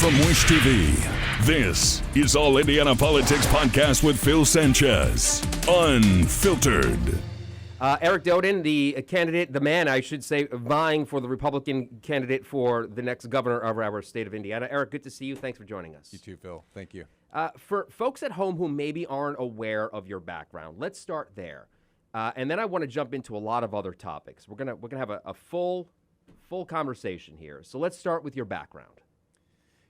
from Wish TV, this is All Indiana Politics Podcast with Phil Sanchez, unFILtered. Eric Doden, the candidate, the man, I should say, vying for the Republican candidate for the next governor of our state of Indiana. Eric, good to see you. Thanks for joining us. You too, Phil. Thank you. For folks at home who maybe aren't aware of your background, let's start there. And then I want to jump into a lot of other topics. We're gonna have a full conversation here. So let's start with your background.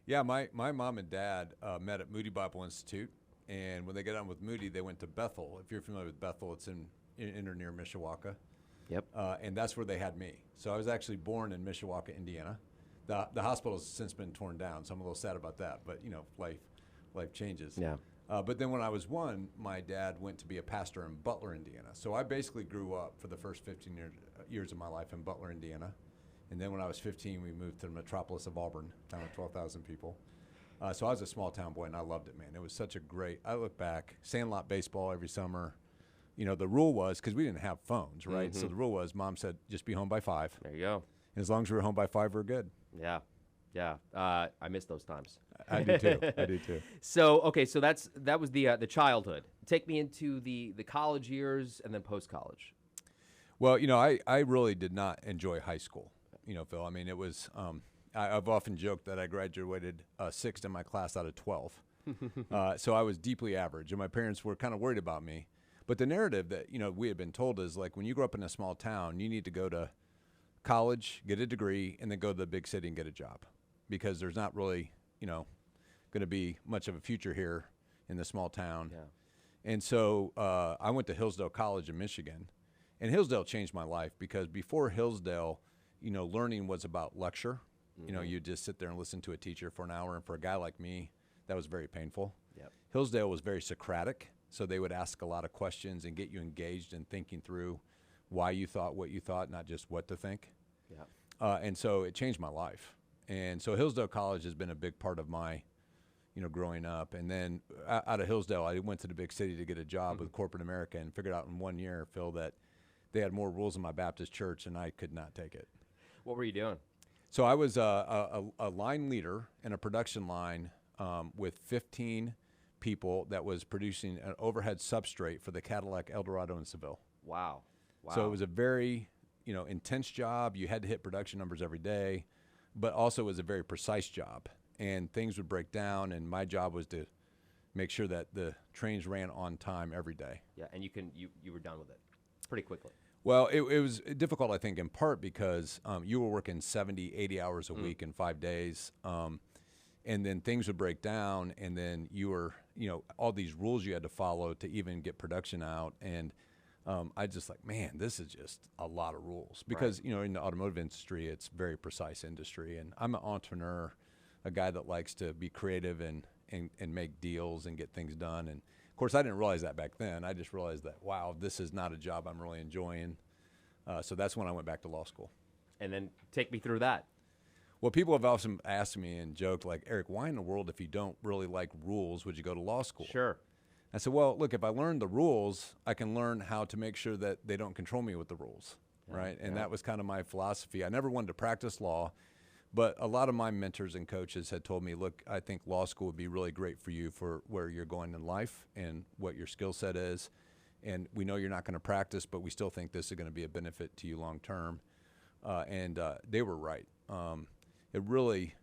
Yeah, my mom and dad met at Moody Bible Institute, and when they got done with Moody, they went to Bethel. If you're familiar with Bethel, it's in or near Mishawaka. Yep. And that's where they had me. So I was actually born in Mishawaka, Indiana. The hospital has since been torn down, so I'm a little sad about that. But you know, life changes. Yeah. But then when I was 1, my dad went to be a pastor in Butler, Indiana. So I basically grew up for the first 15 years of my life in Butler, Indiana. And then when I was 15, we moved to the metropolis of Auburn, town of 12,000 people. So I was a small town boy, and I loved it, man. It was such a great, I look back, sandlot baseball every summer. You know, the rule was, because we didn't have phones, right? Mm-hmm. So the rule was, Mom said, just be home by 5. There you go. And as long as we were home by 5, we're good. Yeah. I miss those times. I do too. So, okay, so that was the childhood. Take me into the college years and then post-college. Well, you know, I really did not enjoy high school. You know, Phil, I mean, it was, I've often joked that I graduated 6th in my class out of 12. So I was deeply average, and my parents were kind of worried about me. But the narrative that, you know, we had been told is like, when you grow up in a small town, you need to go to college, get a degree, and then go to the big city and get a job. Because there's not really, you know, going to be much of a future here in the small town. Yeah. And so I went to Hillsdale College in Michigan. And Hillsdale changed my life because before Hillsdale, you know, learning was about lecture. Mm-hmm. You know, you just sit there and listen to a teacher for an hour. And for a guy like me, that was very painful. Yep. Hillsdale was very Socratic. So they would ask a lot of questions and get you engaged in thinking through why you thought what you thought, not just what to think. Yeah. And so it changed my life. And so Hillsdale College has been a big part of my, you know, growing up. And then out of Hillsdale, I went to the big city to get a job with corporate America and figured out in 1 year, Phil, that they had more rules in my Baptist church and I could not take it. What were you doing? So I was a line leader in a production line with 15 people that was producing an overhead substrate for the Cadillac Eldorado in Seville. Wow. So it was a very, you know, intense job. You had to hit production numbers every day, but also it was a very precise job. And things would break down, and my job was to make sure that the trains ran on time every day. Yeah, and you were done with it pretty quickly. Well, it was difficult, I think, in part because you were working 70, 80 hours a week in 5 days. And then things would break down, and then you were, you know, all these rules you had to follow to even get production out. And I just like, man, this is just a lot of rules because, you know, in the automotive industry, it's very precise industry. And I'm an entrepreneur, a guy that likes to be creative and make deals and get things done. And of course, I didn't realize that back then. I just realized that, wow, this is not a job I'm really enjoying. So that's when I went back to law school. And then take me through that. Well, people have often asked me and joked like, Eric, why in the world, if you don't really like rules, would you go to law school? Sure. I said, well, look, if I learn the rules, I can learn how to make sure that they don't control me with the rules, right? And that was kind of my philosophy. I never wanted to practice law, but a lot of my mentors and coaches had told me, look, I think law school would be really great for you for where you're going in life and what your skill set is. And we know you're not going to practice, but we still think this is going to be a benefit to you long term. And they were right. It really,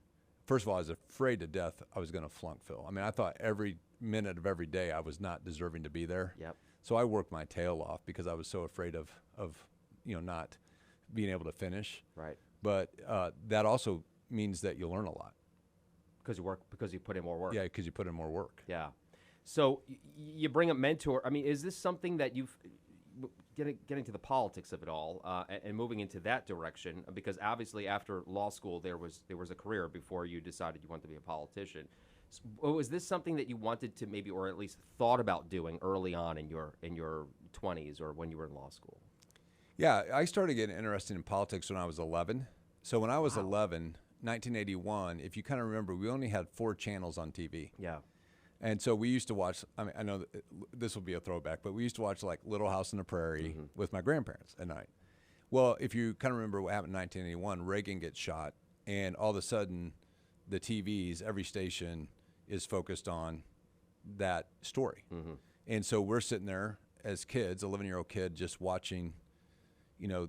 first of all, I was afraid to death I was going to flunk, Phil. I mean, I thought every minute of every day I was not deserving to be there. Yep. So I worked my tail off because I was so afraid of you know, not being able to finish. Right. But that also means that you learn a lot. Because you put in more work. Yeah, because you put in more work. Yeah. So you bring up mentor. I mean, is this something that you've getting to the politics of it all and moving into that direction? Because obviously after law school there was a career before you decided you wanted to be a politician. So was this something that you wanted to maybe, or at least thought about doing early on in your 20s or when you were in law school? Yeah, I started getting interested in politics when I was 11. So when I was 11, 1981, if you kind of remember, we only had 4 channels on TV. Yeah. And so we used to watch, I mean, I know that this will be a throwback, but we used to watch like Little House on the Prairie with my grandparents at night. Well, if you kind of remember what happened in 1981, Reagan gets shot, and all of a sudden the TVs, every station is focused on that story. Mm-hmm. And so we're sitting there as kids, 11-year-old kid, just watching,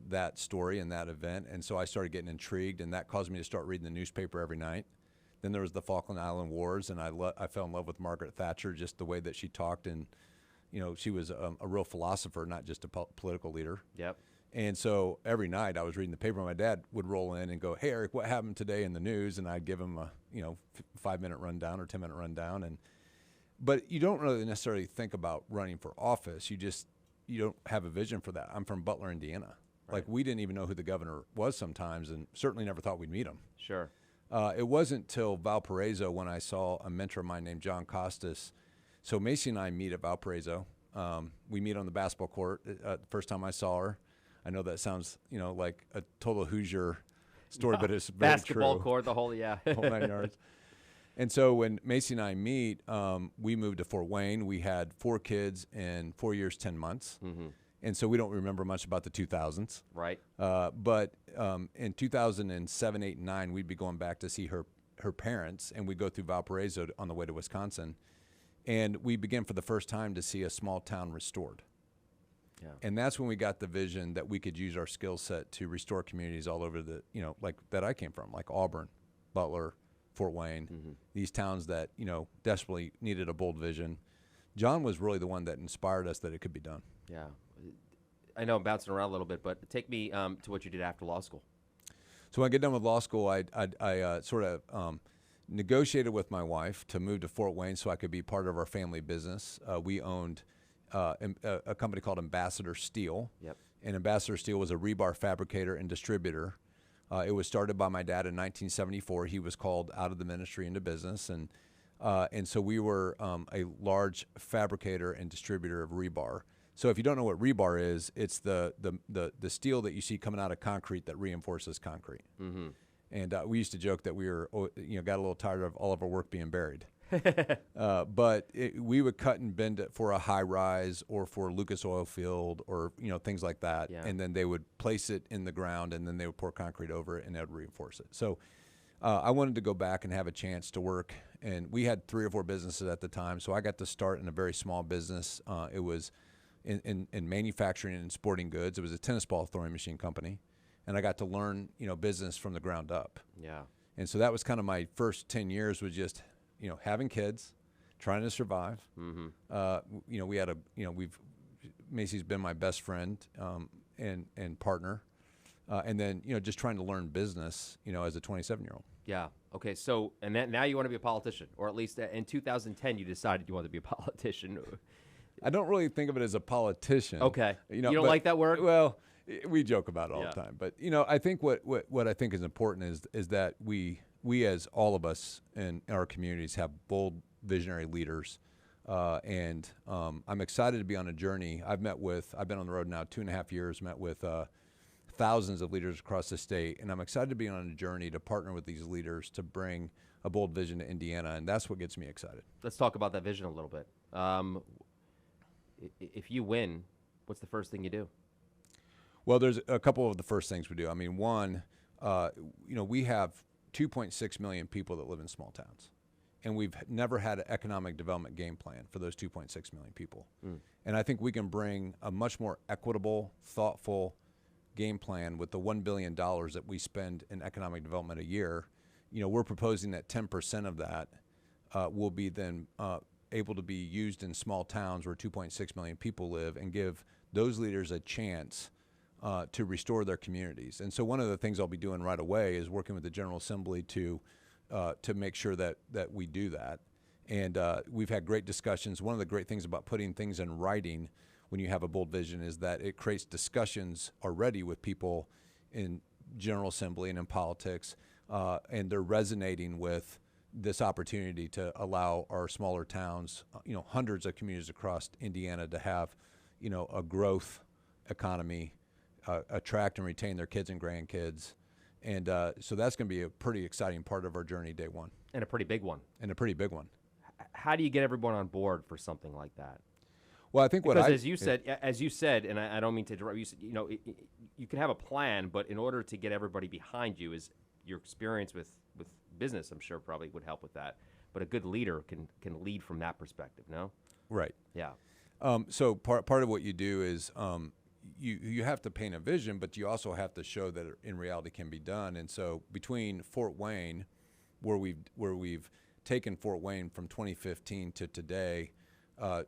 that story and that event. And so I started getting intrigued, and that caused me to start reading the newspaper every night. Then there was the Falkland Island Wars, and I fell in love with Margaret Thatcher, just the way that she talked. And, she was a real philosopher, not just a political leader. Yep. And so every night I was reading the paper. My dad would roll in and go, "Hey, Eric, what happened today in the news?" And I'd give him a 5-minute rundown or 10-minute rundown. But you don't really necessarily think about running for office. You don't have a vision for that. I'm from Butler, Indiana. Right. Like, we didn't even know who the governor was sometimes, and certainly never thought we'd meet him. Sure. It wasn't till Valparaiso when I saw a mentor of mine named John Costas. So Macy and I meet at Valparaiso. We meet on the basketball court. The first time I saw her, I know that sounds, like a total Hoosier story, but it's very Basketball true. court, the whole, yeah. Whole 9 yards. And so when Macy and I meet, we moved to Fort Wayne. We had 4 kids in 4 years, 10 months. Mm-hmm. And so we don't remember much about the 2000s. Right. But in 2007, 8, and 9, we'd be going back to see her parents, and we'd go through Valparaiso on the way to Wisconsin. And we began for the first time to see a small town restored. Yeah. And that's when we got the vision that we could use our skill set to restore communities all over like that I came from, like Auburn, Butler, Fort Wayne, Mm-hmm. these towns that, desperately needed a bold vision. John was really the one that inspired us that it could be done. Yeah. I know I'm bouncing around a little bit, but take me to what you did after law school. So when I get done with law school, I sort of negotiated with my wife to move to Fort Wayne so I could be part of our family business. We owned a company called Ambassador Steel. Yep. And Ambassador Steel was a rebar fabricator and distributor. It was started by my dad in 1974. He was called out of the ministry into business, and so we were a large fabricator and distributor of rebar. So if you don't know what rebar is, it's the steel that you see coming out of concrete that reinforces concrete. Mm-hmm. And we used to joke that we were, got a little tired of all of our work being buried. But we would cut and bend it for a high rise or for Lucas Oil Field or things like that. Yeah. And then they would place it in the ground, and then they would pour concrete over it, and they would reinforce it. So I wanted to go back and have a chance to work. And we had 3 or 4 businesses at the time, so I got to start in a very small business. It was in manufacturing and sporting goods. It was a tennis ball throwing machine company, and I got to learn business from the ground up. Yeah. And so that was kind of my first 10 years, was just having kids, trying to survive. Mm-hmm. We had Macy's been my best friend and partner, and then just trying to learn business as a 27-year-old. Yeah. Okay. So, and now you want to be a politician, or at least in 2010 you decided you wanted to be a politician. I don't really think of it as a politician. Okay. You don't but- like that word? Well, we joke about it all Yeah. the time. But I think what I think is important is that we as all of us in our communities have bold visionary leaders, and I'm excited to be on a journey. I've been on the road now 2.5 years, met with thousands of leaders across the state, and I'm excited to be on a journey to partner with these leaders to bring a bold vision to Indiana, and that's what gets me excited. Let's talk about that vision a little bit. If you win, what's the first thing you do? Well, there's a couple of the first things we do. I mean, one, we have 2.6 million people that live in small towns, and we've never had an economic development game plan for those 2.6 million people. And I think we can bring a much more equitable, thoughtful game plan with the $1 billion that we spend in economic development a year. We're proposing that 10% of that will be then able to be used in small towns where 2.6 million people live, and give those leaders a chance to restore their communities. And so one of the things I'll be doing right away is working with the General Assembly to make sure that we do that. And we've had great discussions. One of the great things about putting things in writing when you have a bold vision is that it creates discussions already with people in General Assembly and in politics, and they're resonating with this opportunity to allow our smaller towns, hundreds of communities across Indiana, to have, a growth economy, attract and retain their kids and grandkids. And so that's going to be a pretty exciting part of our journey day one. And a pretty big one. How do you get everyone on board for something like that? Well, I think as you said, and I don't mean to interrupt you, said, you can have a plan, but in order to get everybody behind you, is your experience with with business, I'm sure probably would help with that. But a good leader can lead from that perspective. No. Right. Yeah. So part of what you do is you have to paint a vision, but you also have to show that it in reality can be done. And so between Fort Wayne, where we've taken Fort Wayne from 2015 to today,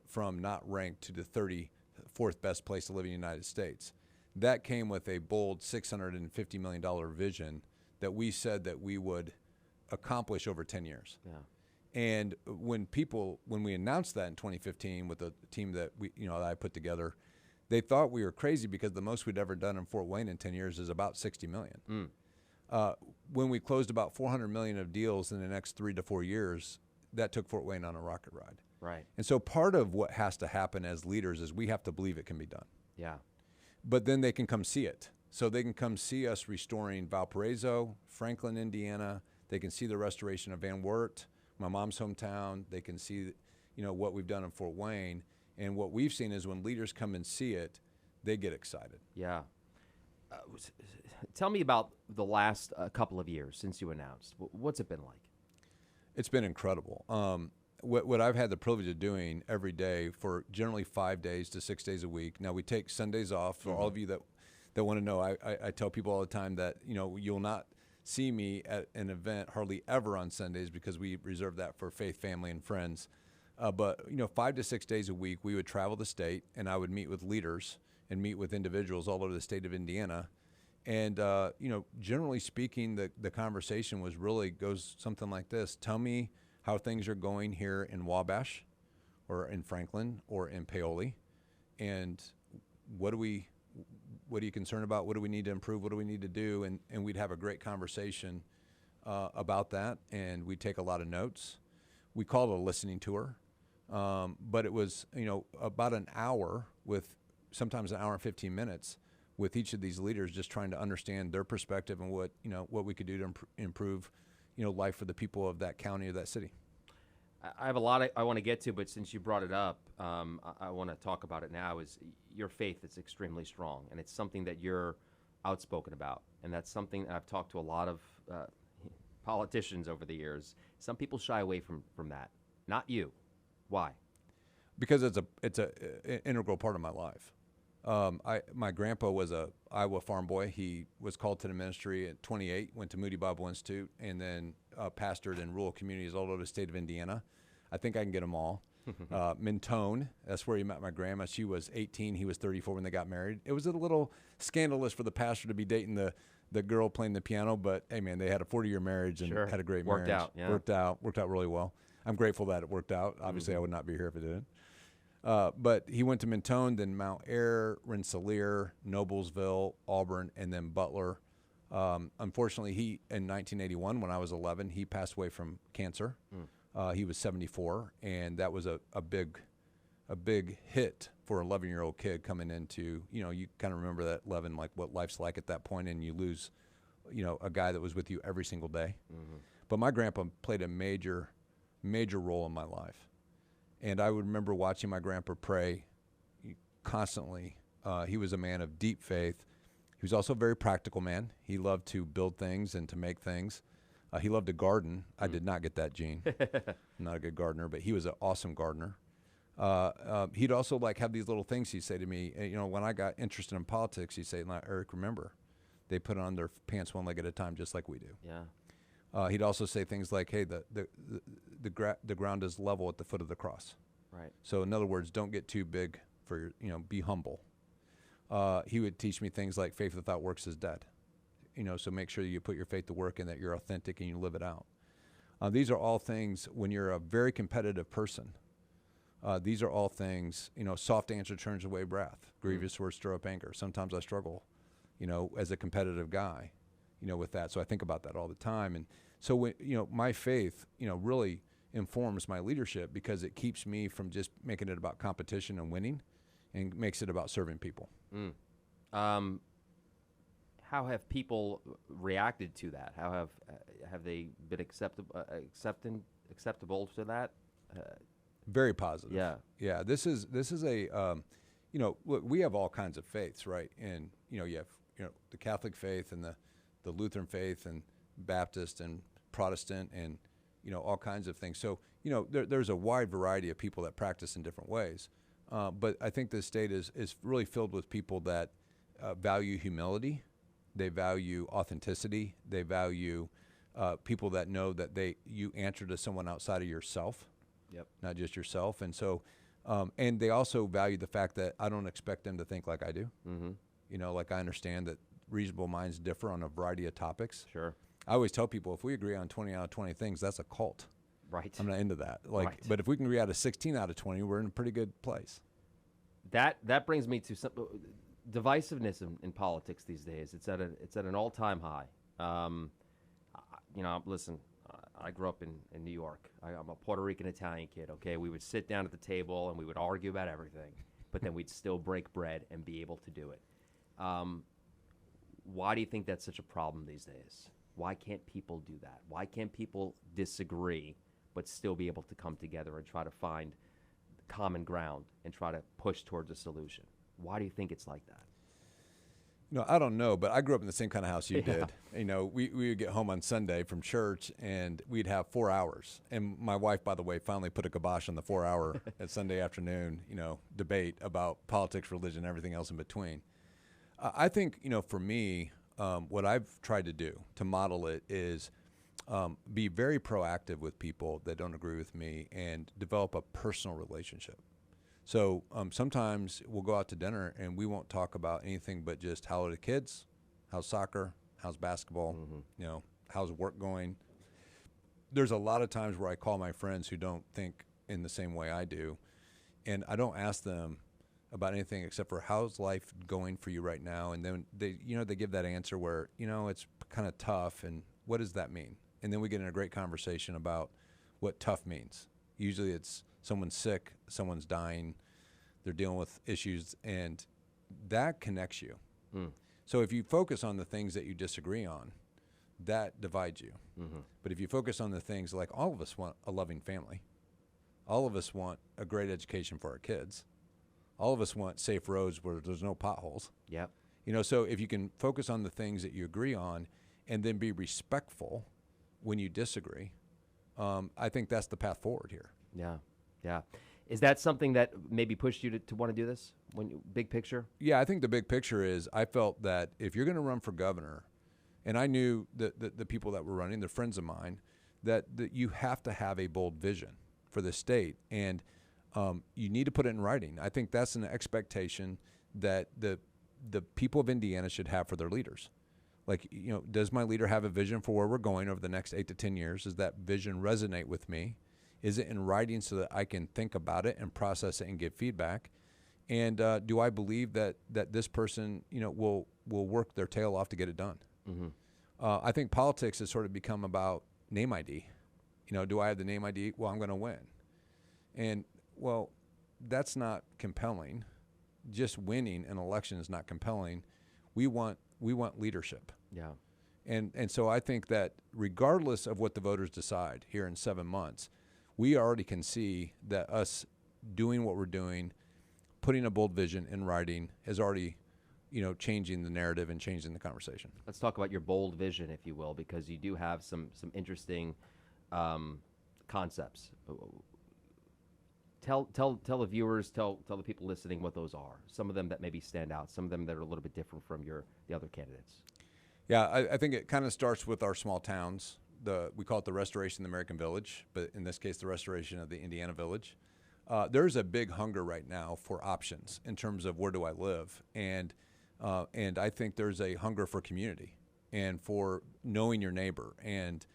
from not ranked to the 34th best place to live in the United States, that came with a bold $650 million vision that we said that we would accomplish over 10 years. Yeah. And when we announced that in 2015 with the team that that I put together, they thought we were crazy because the most we'd ever done in Fort Wayne in 10 years is about $60 million. When we closed about $400 million of deals in the next 3 to 4 years, that took Fort Wayne on a rocket ride. Right. And so part of what has to happen as leaders is we have to believe it can be done. Yeah. But then they can come see it. So they can come see us restoring Valparaiso, Franklin, Indiana. They can see the restoration of Van Wert, my mom's hometown. They can see, what we've done in Fort Wayne. And what we've seen is when leaders come and see it, they get excited. Yeah. Tell me about the last couple of years since you announced. What's it been like? It's been incredible. What I've had the privilege of doing every day for generally 5 days to 6 days a week. Now we take Sundays off. For all of you that want to know, I tell people all the time that you'll not see me at an event hardly ever on Sundays because we reserve that for faith, family, and friends. But 5 to 6 days a week, we would travel the state, and I would meet with leaders and meet with individuals all over the state of Indiana. And generally speaking, the conversation goes something like this: tell me how things are going here in Wabash, or in Franklin, or in Paoli, and what are you concerned about? What do we need to improve? What do we need to do? And we'd have a great conversation about that, and we'd take a lot of notes. We call it a listening tour, but it was about an hour with sometimes an hour and 15 minutes with each of these leaders, just trying to understand their perspective and what we could do to improve life for the people of that county or that city. I have a lot I want to get to, but since you brought it up, I want to talk about it now. Is your faith is extremely strong, and it's something that you're outspoken about, and that's something I've talked to a lot of politicians over the years. Some people shy away from that. Not you. Why? Because it's an integral part of my life. My grandpa was a Iowa farm boy. He was called to the ministry at 28, went to Moody Bible Institute, and then pastored in rural communities all over the state of Indiana. I think I can get them all. Mentone, that's where he met my grandma. She was 18. He was 34 when they got married. It was a little scandalous for the pastor to be dating the girl playing the piano, but hey, man, they had a 40-year marriage and had a great marriage. Worked out really well. I'm grateful that it worked out. Obviously, I would not be here if it didn't. But he went to Mentone, then Mount Ayr, Rensselaer, Noblesville, Auburn, and then Butler. Unfortunately, in 1981, when I was 11, he passed away from cancer. He was 74, and that was a big hit for an 11-year-old kid coming into, you kind of remember that 11, like what life's like at that point, and you lose, a guy that was with you every single day. But my grandpa played a major role in my life. And I would remember watching my grandpa pray constantly. He was a man of deep faith. He was also a very practical man. He loved to build things and to make things. He loved to garden. I did not get that gene. I'm not a good gardener, but he was an awesome gardener. He'd also have these little things he'd say to me. When I got interested in politics, he'd say, "Eric, remember, they put on their pants one leg at a time, just like we do." Yeah. He'd also say things like, "Hey, the ground is level at the foot of the cross." Right. So in other words, don't get too big for be humble. He would teach me things like faith without works is dead. So make sure you put your faith to work and that you're authentic and you live it out. These are all things when you're a very competitive person. These are all things, soft answer turns away wrath. Grievous words stir up anger. Sometimes I struggle, as a competitive guy, with that. So I think about that all the time. And so when, my faith, really informs my leadership because it keeps me from just making it about competition and winning and makes it about serving people. How have people reacted to that? How have they been acceptable to that? Very positive. Yeah. This is a, look, we have all kinds of faiths, right? And you have the Catholic faith and the Lutheran faith and Baptist and Protestant and, all kinds of things. So, there's a wide variety of people that practice in different ways. But I think the state is really filled with people that value humility. They value authenticity. They value people that know that you answer to someone outside of yourself, not just yourself. And so, and they also value the fact that I don't expect them to think like I do. Like I understand that reasonable minds differ on a variety of topics. Sure. I always tell people if we agree on 20 out of 20 things, that's a cult. Right. I'm not into that. Right. But if we can agree out of 16 out of 20, we're in a pretty good place. That brings me to some divisiveness in politics these days. It's at an all-time high. Listen, I grew up in New York. I'm a Puerto Rican Italian kid. Okay, we would sit down at the table and we would argue about everything, but then we'd still break bread and be able to do it. Why do you think that's such a problem these days? Why can't people do that? Why can't people disagree but still be able to come together and try to find common ground and try to push towards a solution? Why do you think it's like that? I don't know, but I grew up in the same kind of house you did. We would get home on Sunday from church, and we'd have 4 hours. And my wife, by the way, finally put a kibosh on the 4-hour at Sunday afternoon, debate about politics, religion, everything else in between. I think, for me, what I've tried to do to model it is be very proactive with people that don't agree with me and develop a personal relationship. So sometimes we'll go out to dinner and we won't talk about anything but just how are the kids, how's soccer, how's basketball, how's work going. There's a lot of times where I call my friends who don't think in the same way I do, and I don't ask them about anything except for how's life going for you right now, and then they give that answer where it's kind of tough, and what does that mean? And then we get in a great conversation about what tough means. Usually it's someone's sick, someone's dying, they're dealing with issues, and that connects you. So if you focus on the things that you disagree on, that divides you. But if you focus on the things like all of us want a loving family, all of us want a great education for our kids, all of us want safe roads where there's no potholes. Yep. So if you can focus on the things that you agree on and then be respectful when you disagree, I think that's the path forward here. Yeah. Is that something that maybe pushed you to want to do this? Big picture? Yeah, I think the big picture is I felt that if you're going to run for governor, and I knew that the people that were running, they're friends of mine, that you have to have a bold vision for the state, and you need to put it in writing. I think that's an expectation that the people of Indiana should have for their leaders. Like, does my leader have a vision for where we're going over the next 8 to 10 years? Does that vision resonate with me? Is it in writing so that I can think about it and process it and give feedback? And do I believe that this person, will work their tail off to get it done? I think politics has sort of become about name ID. Do I have the name ID? Well, I'm going to win. And, well, that's not compelling. Just winning an election is not compelling. We want leadership. Yeah. And so I think that regardless of what the voters decide here in 7 months, we already can see that us doing what we're doing, putting a bold vision in writing, is already, changing the narrative and changing the conversation. Let's talk about your bold vision, if you will, because you do have some interesting concepts. Tell the viewers, tell the people listening what those are. Some of them that maybe stand out, some of them that are a little bit different from the other candidates. Yeah, I think it kind of starts with our small towns. We call it the restoration of the American village, but in this case, the restoration of the Indiana village. There's a big hunger right now for options in terms of where do I live, and I think there's a hunger for community and for knowing your neighbor and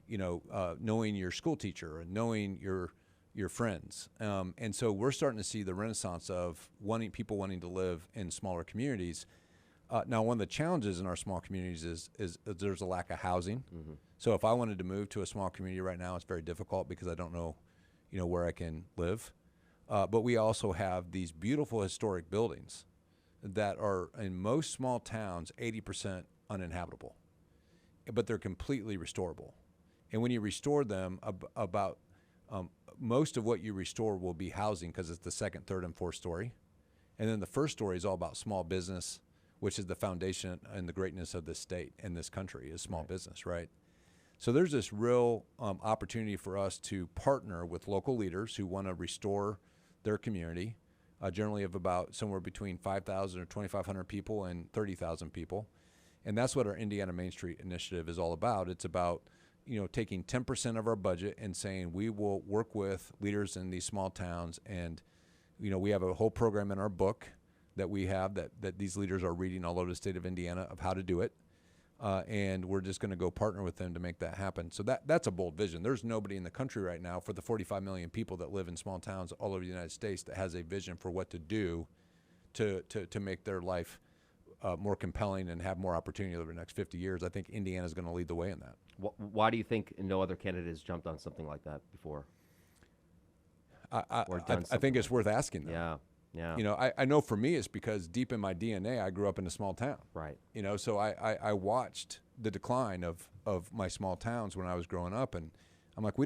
knowing your school teacher and knowing your friends. And so we're starting to see the renaissance of people wanting to live in smaller communities. Now, one of the challenges in our small communities is there's a lack of housing. So if I wanted to move to a small community right now, it's very difficult because I don't know, where I can live. But we also have these beautiful historic buildings that are in most small towns 80% uninhabitable, but they're completely restorable. And when you restore them, most of what you restore will be housing because it's the second, third, and fourth story. And then the first story is all about small business, which is the foundation and the greatness of this state and this country is small business, right? So there's this real opportunity for us to partner with local leaders who want to restore their community, generally of about somewhere between 5,000 or 2,500 people and 30,000 people. And that's what our Indiana Main Street initiative is all about. It's about, taking 10% of our budget and saying we will work with leaders in these small towns. And, we have a whole program in our book that we have that these leaders are reading all over the state of Indiana of how to do it. And we're just going to go partner with them to make that happen. So that's a bold vision. There's nobody in the country right now for the 45 million people that live in small towns all over the United States that has a vision for what to do to make their life more compelling and have more opportunity over the next 50 years. I think Indiana is going to lead the way in that. Why do you think no other candidate has jumped on something like that before? I think it's worth asking them. Yeah. I know for me it's because deep in my DNA, I grew up in a small town. Right. So I watched the decline of my small towns when I was growing up, and I'm like,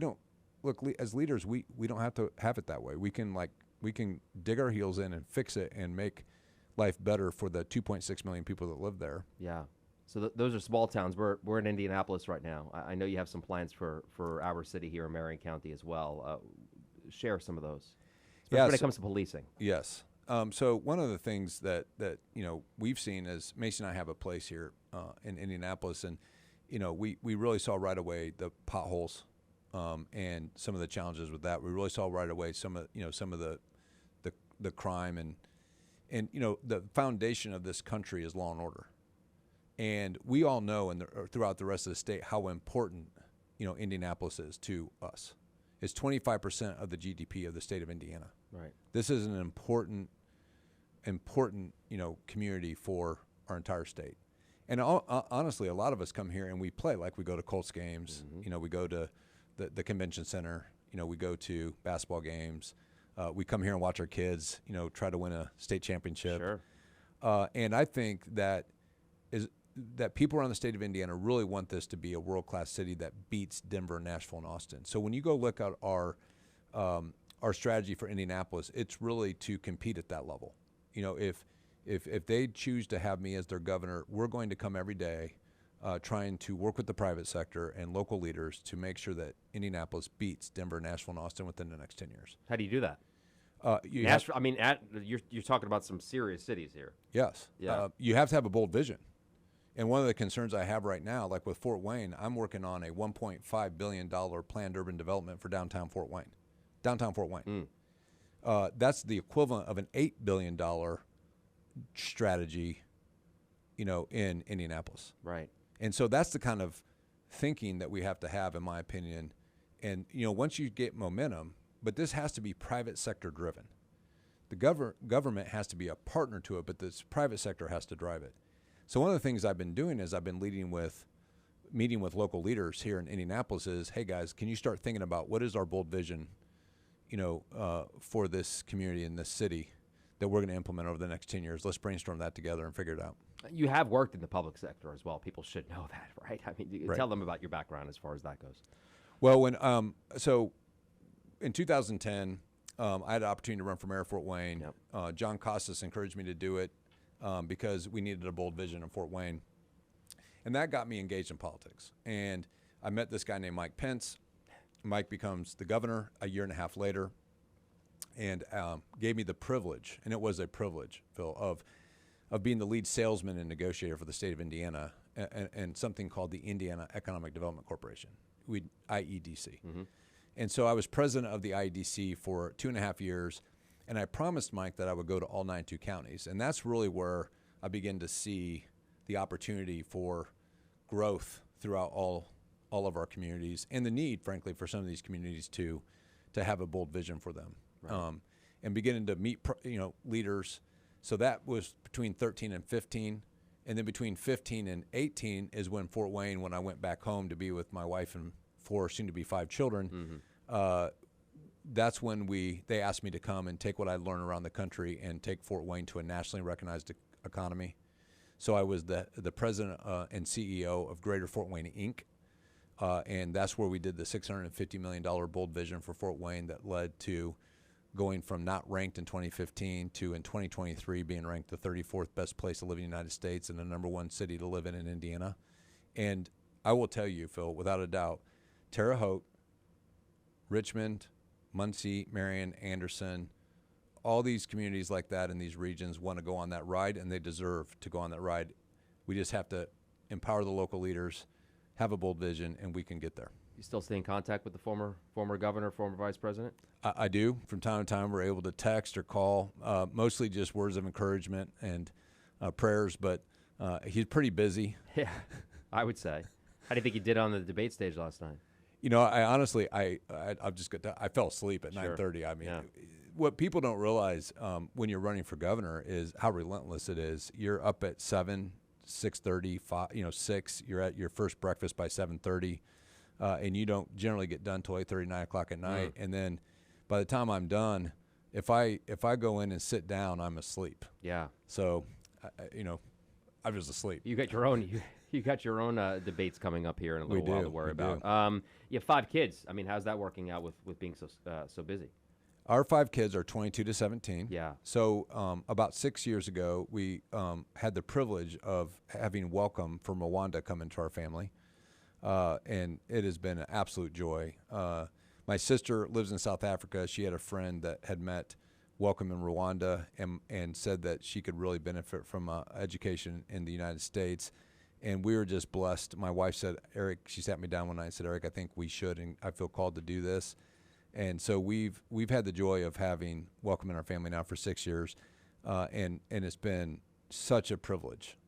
as leaders, we don't have to have it that way. We can dig our heels in and fix it and make life better for the 2.6 million people that live there. Yeah. So those are small towns. We're in Indianapolis right now. I know you have some plans for our city here in Marion County as well. Share some of those. Especially when it comes to policing. Yes. So one of the things that we've seen is Macy and I have a place here in Indianapolis, and we really saw right away the potholes and some of the challenges with that. We really saw right away some of the crime and the foundation of this country is law and order, and we all know throughout the rest of the state how important Indianapolis is to us. It's 25% of the GDP of the state of Indiana. Right. This is an important community for our entire state. And honestly, a lot of us come here and we play, like we go to Colts games. Mm-hmm. We go to the convention center. We go to basketball games. We come here and watch our kids, try to win a state championship. Sure. And I think that people around the state of Indiana really want this to be a world-class city that beats Denver, Nashville, and Austin. So when you go look at our strategy for Indianapolis, it's really to compete at that level. If they choose to have me as their governor, we're going to come every day trying to work with the private sector and local leaders to make sure that Indianapolis beats Denver, Nashville, and Austin within the next 10 years. How do you do that? Nashville. You're talking about some serious cities here. Yes. Yeah. You have to have a bold vision. And one of the concerns I have right now, like with Fort Wayne, I'm working on a $1.5 billion planned urban development for downtown Fort Wayne. That's the equivalent of an $8 billion strategy, in Indianapolis. Right. And so that's the kind of thinking that we have to have, in my opinion. And, once you get momentum, but this has to be private sector driven. The government has to be a partner to it, but this private sector has to drive it. So one of the things I've been doing is I've been meeting with local leaders here in Indianapolis is, hey guys, can you start thinking about what is our bold vision, for this community in this city that we're going to implement over the next 10 years? Let's brainstorm that together and figure it out. You have worked in the public sector as well. People should know that, right? I mean, Right. Tell them about your background as far as that goes. Well, so in 2010, I had an opportunity to run for mayor of Fort Wayne. Yep. John Costas encouraged me to do it because we needed a bold vision in Fort Wayne. And that got me engaged in politics. And I met this guy named Mike Pence. Mike becomes the governor a year and a half later and gave me the privilege, and it was a privilege, Phil, of being the lead salesman and negotiator for the state of Indiana and something called the Indiana Economic Development Corporation, IEDC. Mm-hmm. And so I was president of the IEDC for 2.5 years, and I promised Mike that I would go to all 92 counties. And that's really where I began to see the opportunity for growth throughout all of our communities and the need, frankly, for some of these communities to have a bold vision for them. Right. And beginning to meet, leaders. So that was between 13 and 15. And then between 15 and 18 is when Fort Wayne, when I went back home to be with my wife and 4 soon-to-be 5 children, Mm-hmm. That's when they asked me to come and take what I learned around the country and take Fort Wayne to a nationally recognized economy. So I was the president and CEO of Greater Fort Wayne, Inc., and that's where we did the $650 million bold vision for Fort Wayne that led to going from not ranked in 2015 to in 2023 being ranked the 34th best place to live in the United States and the #1 city to live in Indiana. And I will tell you, Phil, without a doubt, Terre Haute, Richmond, Muncie, Marion, Anderson, all these communities like that in these regions want to go on that ride, and they deserve to go on that ride. We just have to empower the local leaders, have a bold vision, and we can get there. You still stay in contact with the former governor, former vice president? I do. From time to time, we're able to text or call, mostly just words of encouragement and prayers, but he's pretty busy. Yeah, I would say. How do you think he did on the debate stage last night? You know, I honestly, I fell asleep at Sure. 9:30. I mean, Yeah. what people don't realize when you're running for governor is how relentless it is. You're up at 7, 6:30, 5, 6. You're at your first breakfast by 7:30, and you don't generally get done till 8:30, 9 o'clock at night. And then by the time I'm done, if I go in and sit down, I'm asleep. Yeah. So, I was asleep. You got your own. You got your own debates coming up here in a little while to worry we about. You have 5 kids. I mean, how's that working out with being so busy? Our 5 kids are 22 to 17. Yeah. So about 6 years ago, we had the privilege of having Welcome from Rwanda come into our family, and it has been an absolute joy. My sister lives in South Africa. She had a friend that had met Welcome in Rwanda and said that she could really benefit from education in the United States. And we were just blessed. My wife said, Eric, she sat me down one night and said, Eric, I think we should, and I feel called to do this. And so we've had the joy of having Welcome in our family now for 6 years, and it's been such a privilege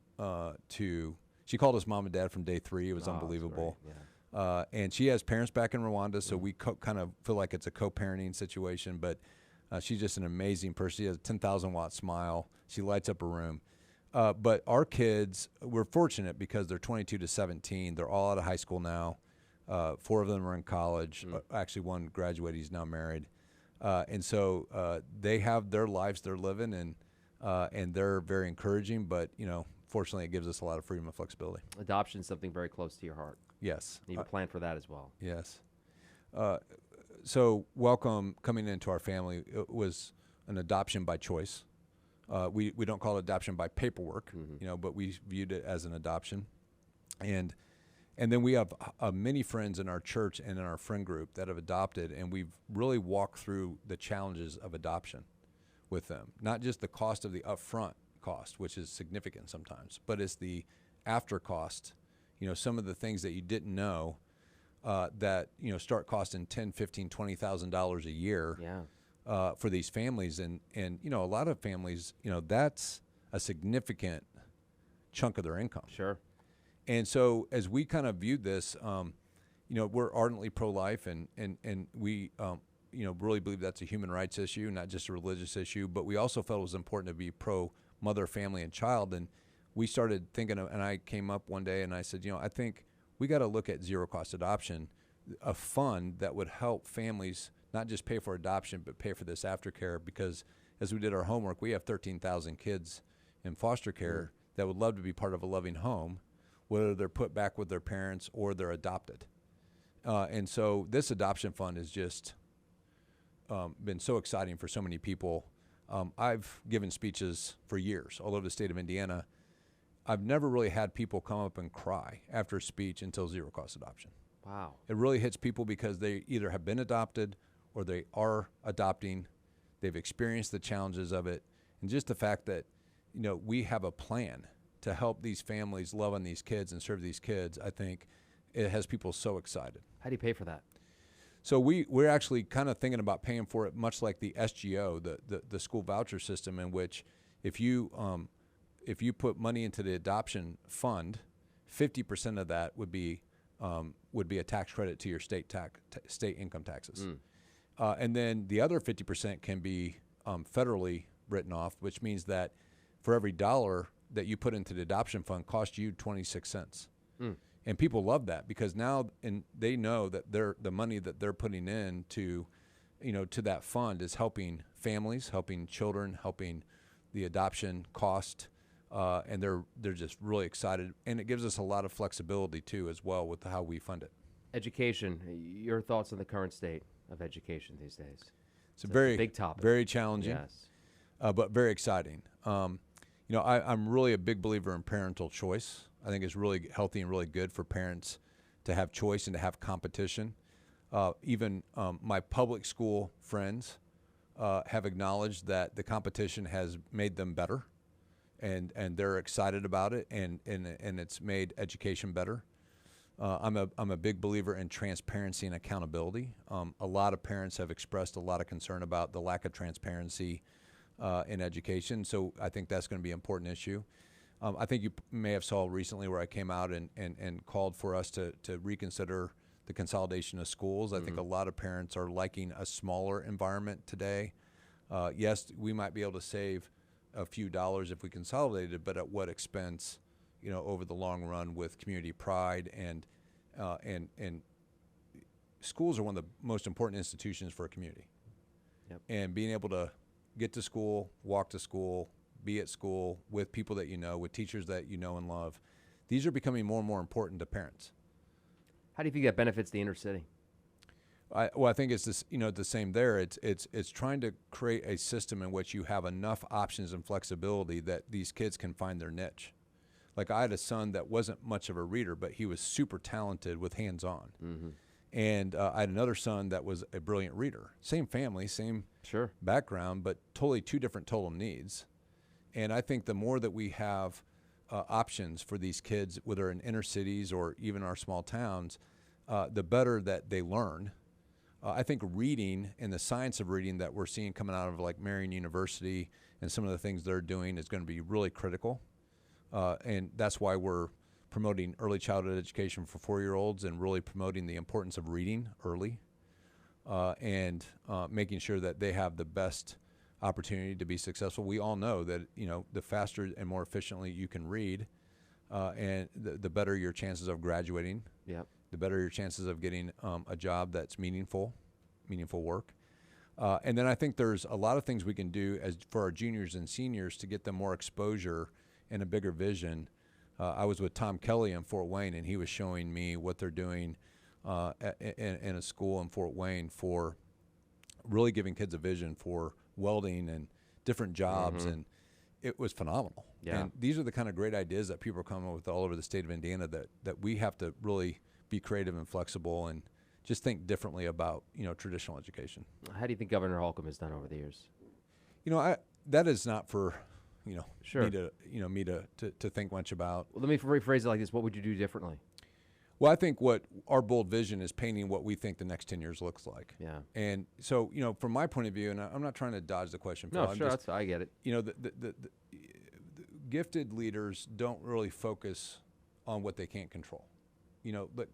she called us mom and dad from day 3. It was unbelievable. That's great. Yeah. And she has parents back in Rwanda, so we kind of feel like it's a co-parenting situation, but she's just an amazing person. She has a 10,000-watt smile. She lights up a room. But our kids, we're fortunate because they're 22 to 17. They're all out of high school now. 4 of them are in college. Actually, one graduated. He's now married. And so they have their lives they're living, and they're very encouraging. But, fortunately, it gives us a lot of freedom and flexibility. Adoption is something very close to your heart. Yes. You have a plan for that as well. Yes. So Welcome coming into our family, it was an adoption by choice. We don't call it adoption by paperwork, but we viewed it as an adoption. And then we have many friends in our church and in our friend group that have adopted, and we've really walked through the challenges of adoption with them. Not just the cost of the upfront cost, which is significant sometimes, but it's the after cost, some of the things that you didn't know that, start costing $10,000, $15,000, $20,000 a year. Yeah. For these families, and a lot of families, that's a significant chunk of their income. Sure. And so as we kind of viewed this, we're ardently pro-life, and we really believe that's a human rights issue, not just a religious issue. But we also felt it was important to be pro-mother, family, and child. And we started thinking and I came up one day and I said, I think we got to look at zero-cost adoption, a fund that would help families not just pay for adoption, but pay for this aftercare, because as we did our homework, we have 13,000 kids in foster care that would love to be part of a loving home, whether they're put back with their parents or they're adopted. And so this adoption fund has just been so exciting for so many people. I've given speeches for years all over the state of Indiana. I've never really had people come up and cry after a speech until zero-cost adoption. Wow. It really hits people because they either have been adopted or they are adopting. They've experienced the challenges of it. And just the fact that, we have a plan to help these families love on these kids and serve these kids, I think it has people so excited. How do you pay for that? So we're actually kind of thinking about paying for it much like the SGO, the school voucher system, in which if you put money into the adoption fund, 50% of that would be a tax credit to your state income taxes. And then the other 50% can be federally written off, which means that for every $1 that you put into the adoption fund costs you 26 cents. And people love that because now they know that the money that they're putting in to that fund is helping families, helping children, helping the adoption cost. And they're just really excited. And it gives us a lot of flexibility too as well with how we fund it. Education, your thoughts on the current state of education these days? It's a very big topic. Very challenging, Yes. But very exciting. I'm really a big believer in parental choice. I think it's really healthy and really good for parents to have choice and to have competition. Even my public school friends have acknowledged that the competition has made them better, and they're excited about it, and it's made education better. I'm a big believer in transparency and accountability. A lot of parents have expressed a lot of concern about the lack of transparency in education, so I think that's going to be an important issue. I think you may have saw recently where I came out and called for us to reconsider the consolidation of schools. I think a lot of parents are liking a smaller environment today. Yes, we might be able to save a few dollars if we consolidated, but at what expense? Over the long run with community pride and schools are one of the most important institutions for a community. Yep. And being able to get to school, walk to school, be at school with people that you know, with teachers that you know and love, these are becoming more and more important to parents. How do you think that benefits the inner city? I think it's this, the same there. It's trying to create a system in which you have enough options and flexibility that these kids can find their niche. Like I had a son that wasn't much of a reader, but he was super talented with hands-on. Mm-hmm. And I had another son that was a brilliant reader. Same family, same background, but totally two different total needs. And I think the more that we have options for these kids, whether in inner cities or even our small towns, the better that they learn. I think reading and the science of reading that we're seeing coming out of like Marian University and some of the things they're doing is going to be really critical. And that's why we're promoting early childhood education for 4-year-olds and really promoting the importance of reading early and making sure that they have the best opportunity to be successful. We all know that, the faster and more efficiently you can read and the better your chances of graduating, the better your chances of getting a job that's meaningful work. And then I think there's a lot of things we can do for our juniors and seniors to get them more exposure and a bigger vision. I was with Tom Kelly in Fort Wayne, and he was showing me what they're doing in a school in Fort Wayne for really giving kids a vision for welding and different jobs, and it was phenomenal. Yeah. And these are the kind of great ideas that people are coming up with all over the state of Indiana that we have to really be creative and flexible and just think differently about, traditional education. How do you think Governor Holcomb has done over the years? That is not for me to think much about. Well, let me rephrase it like this. What would you do differently? Well, I think what our bold vision is painting what we think the next 10 years looks like. Yeah. And so, from my point of view, and I'm not trying to dodge the question, Phil, No, sure, I get it. The gifted leaders don't really focus on what they can't control. But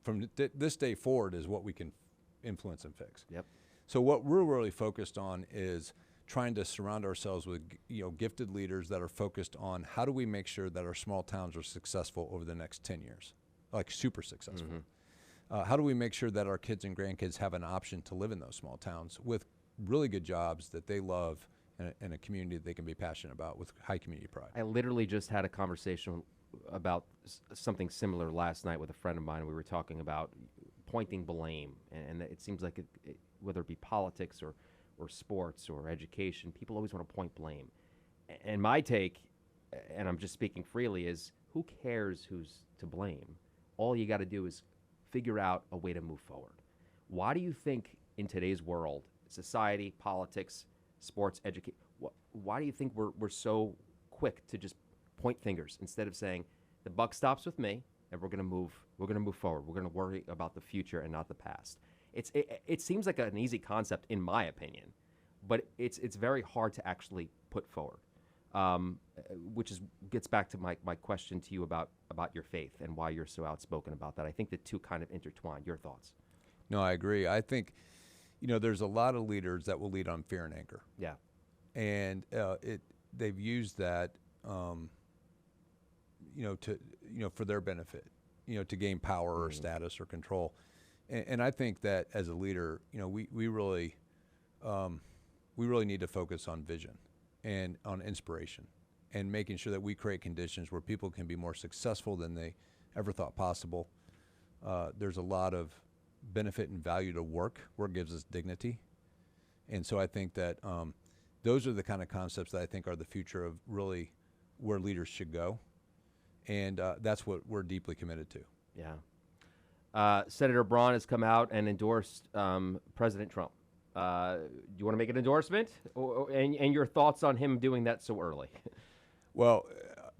from this day forward is what we can influence and fix. Yep. So what we're really focused on is trying to surround ourselves with gifted leaders that are focused on how do we make sure that our small towns are successful over the next 10 years, like super successful. How do we make sure that our kids and grandkids have an option to live in those small towns with really good jobs that they love and a community that they can be passionate about with high community pride? I literally just had a conversation about something similar last night with a friend of mine. We were talking about pointing blame, and it seems like whether it be politics or sports or education, people always want to point blame. And my take, and I'm just speaking freely, is who cares who's to blame? All you got to do is figure out a way to move forward. Why do you think in today's world, society, politics, sports, education, why do you think we're so quick to just point fingers instead of saying the buck stops with me and we're going to move forward. We're going to worry about the future and not the past. It seems like an easy concept in my opinion, but it's very hard to actually put forward. Which gets back to my question to you about your faith and why you're so outspoken about that. I think the two kind of intertwine. Your thoughts? No, I agree. I think, there's a lot of leaders that will lead on fear and anger. Yeah. And they've used that, for their benefit, to gain power or status or control. And I think that as a leader, we really need to focus on vision and on inspiration and making sure that we create conditions where people can be more successful than they ever thought possible. There's a lot of benefit and value to work. Work gives us dignity. And so I think that those are the kind of concepts that I think are the future of really where leaders should go. And that's what we're deeply committed to. Yeah. Senator Braun has come out and endorsed President Trump. Do you want to make an endorsement, and your thoughts on him doing that so early? Well,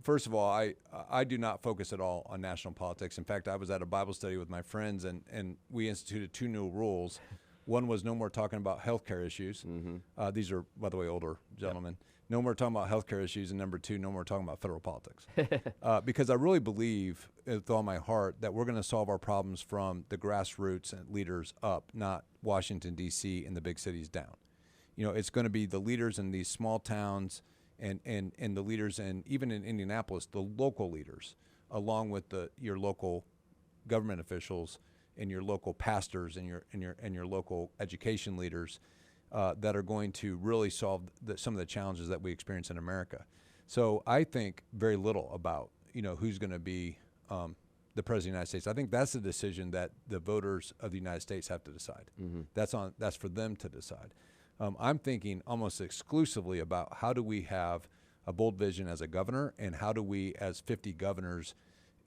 first of all, I do not focus at all on national politics. In fact, I was at a Bible study with my friends, and we instituted 2 new rules. One was no more talking about healthcare issues. Mm-hmm. These are, by the way, older gentlemen. Yep. No more talking about healthcare issues. And number 2, no more talking about federal politics. Because I really believe with all my heart that we're going to solve our problems from the grassroots and leaders up, not Washington, D.C. and the big cities down. It's going to be the leaders in these small towns and the leaders, and even in Indianapolis, the local leaders, along with your local government officials and your local pastors and your local education leaders that are going to really solve some of the challenges that we experience in America. So I think very little about who's going to be the president of the United States. I think that's a decision that the voters of the United States have to decide. Mm-hmm. That's for them to decide. I'm thinking almost exclusively about how do we have a bold vision as a governor, and how do we, as 50 governors,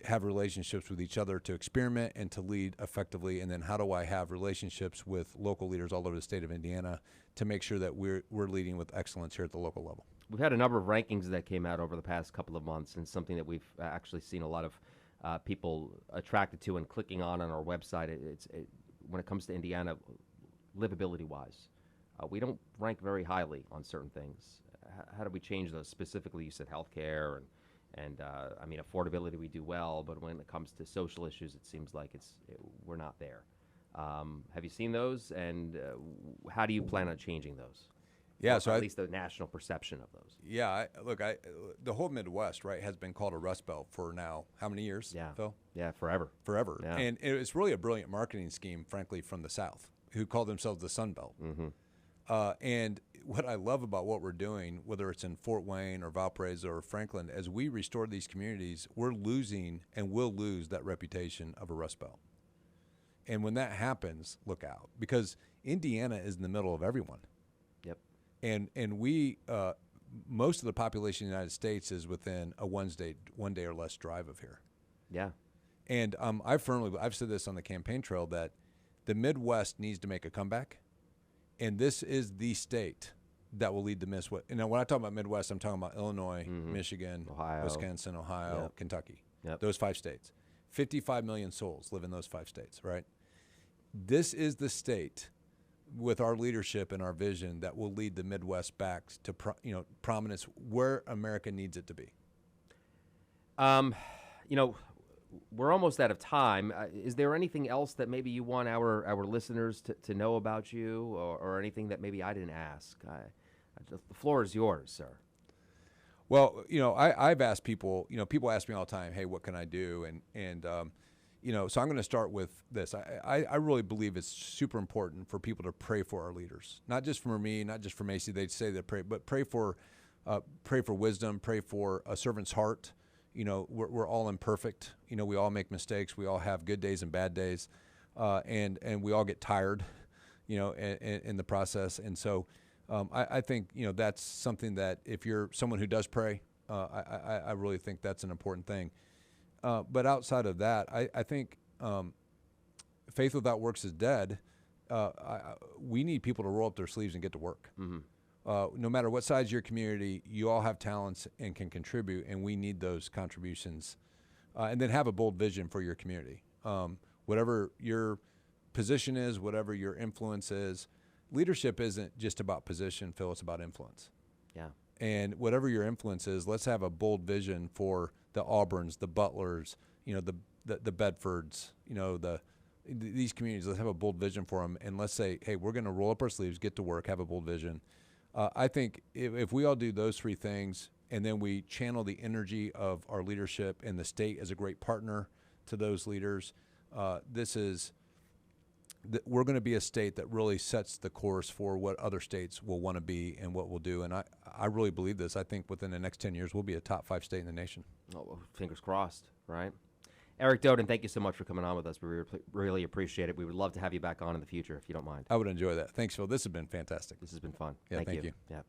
have relationships with each other to experiment and to lead effectively, and then how do I have relationships with local leaders all over the state of Indiana to make sure that we're leading with excellence here at the local level. We've had a number of rankings that came out over the past couple of months, and something that we've actually seen a lot of people attracted to and clicking on our website. When it comes to Indiana, livability-wise, we don't rank very highly on certain things. How do we change those? Specifically, you said healthcare and I mean, affordability we do well, but when it comes to social issues, it seems like we're not there. Have you seen those, and how do you plan on changing those? Yeah, or at least the national perception of those. Yeah, the whole Midwest, right, has been called a Rust Belt for now how many years, Phil? Yeah, forever. Forever. Yeah. And it's really a brilliant marketing scheme, frankly, from the South, who call themselves the Sun Belt. Mm-hmm. And what I love about what we're doing, whether it's in Fort Wayne or Valparaiso or Franklin, as we restore these communities, we're losing and will lose that reputation of a Rust Belt. And when that happens, look out, because Indiana is in the middle of everyone. Yep. And we, most of the population of the United States is within a one day or less drive of here. Yeah. And I've said this on the campaign trail, that the Midwest needs to make a comeback. And this is the state that will lead the Midwest. And when I talk about Midwest, I'm talking about Illinois, mm-hmm. Michigan, Ohio. Wisconsin, Ohio, Yep. Kentucky. Yep. Those 5 states. 55 million souls live in those 5 states, right? This is the state, with our leadership and our vision, that will lead the Midwest back to prominence where America needs it to be. We're almost out of time. Is there anything else that maybe you want our listeners to know about you, or anything that maybe I didn't ask? The floor is yours, sir. Well, I've asked people, people ask me all the time, hey, what can I do? And so I'm going to start with this. I really believe it's super important for people to pray for our leaders, not just for me, not just for Macy. They say they pray, but pray for wisdom, pray for a servant's heart. We're all imperfect. We all make mistakes. We all have good days and bad days, and we all get tired, in the process. And so I think, that's something that if you're someone who does pray, I really think that's an important thing. But outside of that, I think faith without works is dead. We need people to roll up their sleeves and get to work. Mm-hmm. No matter what size of your community, you all have talents and can contribute, and we need those contributions. And then have a bold vision for your community. Whatever your position is, whatever your influence is, leadership isn't just about position, Phil, it's about influence. Yeah. And whatever your influence is, let's have a bold vision for the Auburns, the Butlers, the Bedfords, these communities. Let's have a bold vision for them, and let's say, hey, we're going to roll up our sleeves, get to work, have a bold vision. I think if we all do those 3 things, and then we channel the energy of our leadership and the state as a great partner to those leaders, we're going to be a state that really sets the course for what other states will want to be and what we'll do. And I really believe this. I think within the next 10 years, we'll be a top 5 state in the nation. Oh, well, fingers crossed, right? Eric Doden, thank you so much for coming on with us. We really appreciate it. We would love to have you back on in the future if you don't mind. I would enjoy that. Thanks, Phil. This has been fantastic. This has been fun. Yeah, thank you. Yeah.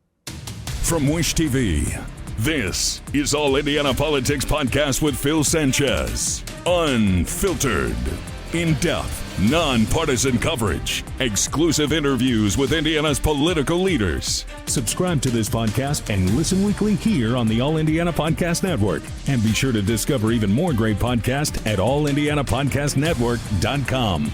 from Wish TV. This is All Indiana Politics Podcast with Phil Sanchez. Unfiltered. In-depth, nonpartisan coverage. Exclusive interviews with Indiana's political leaders. Subscribe to this podcast and listen weekly here on the All Indiana Podcast Network. And be sure to discover even more great podcasts at allindianapodcastnetwork.com.